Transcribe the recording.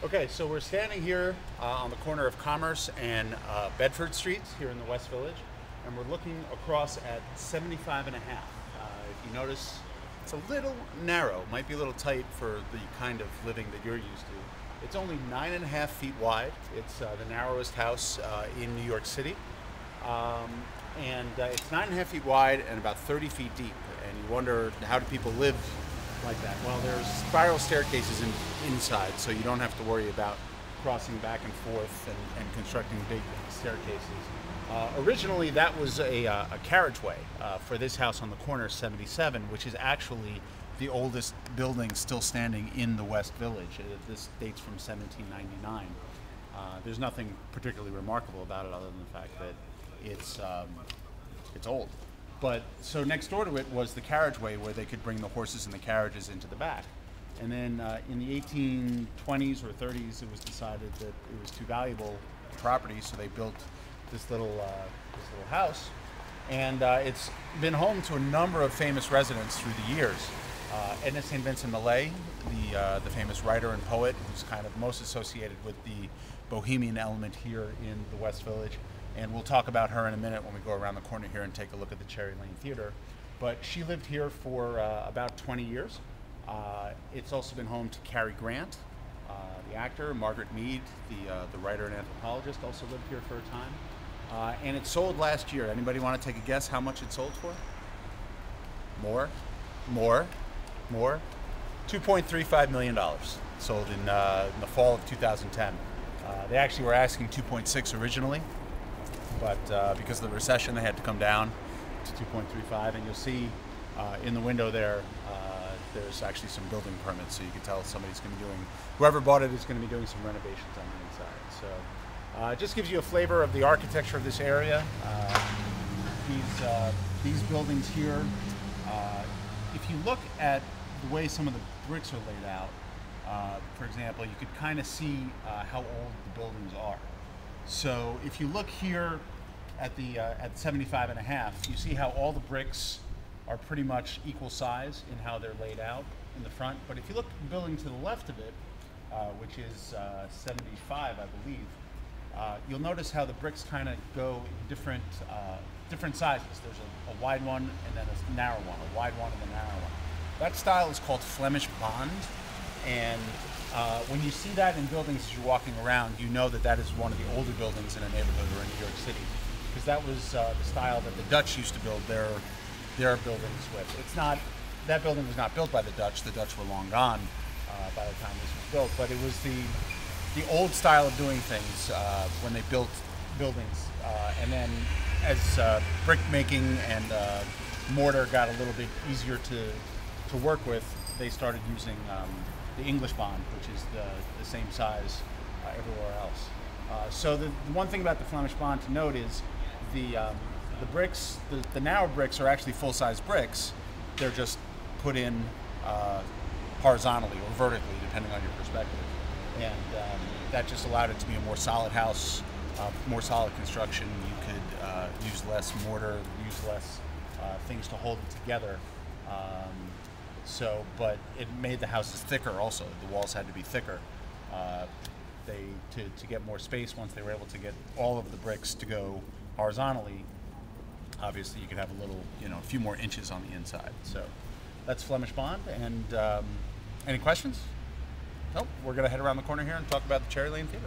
Okay, so we're standing here on the corner of Commerce and Bedford Streets here in the West Village, and we're looking across at 75 and a half. If you notice, it's a little narrow, might be a little tight for the kind of living that you're used to. It's only 9.5 feet wide. It's the narrowest house in New York City. It's 9.5 feet wide and about 30 feet deep. And you wonder, how do people live like that? Well, there's spiral staircases inside, so you don't have to worry about crossing back and forth and constructing big staircases. Originally, that was a carriageway for this house on the corner, 77, which is actually the oldest building still standing in the West Village. This dates from 1799. There's nothing particularly remarkable about it other than the fact that it's old. But so next door to it was the carriageway where they could bring the horses and the carriages into the back. And then in the 1820s or 30s, it was decided that it was too valuable property, so they built this little house. And it's been home to a number of famous residents through the years. Edna St. Vincent Millay, the famous writer and poet, who's kind of most associated with the bohemian element here in the West Village. And we'll talk about her in a minute when we go around the corner here and take a look at the Cherry Lane Theater. But she lived here for about 20 years. It's also been home to Cary Grant, the actor, Margaret Mead, the writer and anthropologist, also lived here for a time. And it sold last year. Anybody want to take a guess how much it sold for? More? $2.35 million. Sold in the fall of 2010. They actually were asking 2.6 originally, but because of the recession, they had to come down to 2.35. And you'll see in the window there, there's actually some building permits, so you can tell somebody's going to be doing, whoever bought it is going to be doing some renovations on the inside. So it just gives you a flavor of the architecture of this area. These buildings here, if you look at the way some of the bricks are laid out, for example, you could kind of see how old the buildings are. So if you look here at 75 and a half, you see how all the bricks are pretty much equal size in how they're laid out in the front. But if you look at the building to the left of it, which is 75, I believe, you'll notice how the bricks kind of go in different sizes. There's a wide one and then a narrow one, a wide one and a narrow one. That style is called Flemish Bond, and when you see that in buildings as you're walking around, you know that that is one of the older buildings in a neighborhood or in New York City, because that was the style that the Dutch used to build their buildings with. It's not, that building was not built by the Dutch. The Dutch were long gone by the time this was built, but it was the old style of doing things when they built buildings. And then as brick making and mortar got a little bit easier to work with, they started using the English bond, which is the same size everywhere else. So the one thing about the Flemish bond to note is the bricks, the narrow bricks are actually full-size bricks. They're just put in horizontally or vertically, depending on your perspective. And that just allowed it to be a more solid house, more solid construction. You could use less mortar, use less things to hold it together. But it made the houses thicker also. The walls had to be thicker. To get more space, once they were able to get all of the bricks to go horizontally, obviously you could have a few more inches on the inside. So that's Flemish Bond. And any questions? Nope. We're going to head around the corner here and talk about the Cherry Lane Theater.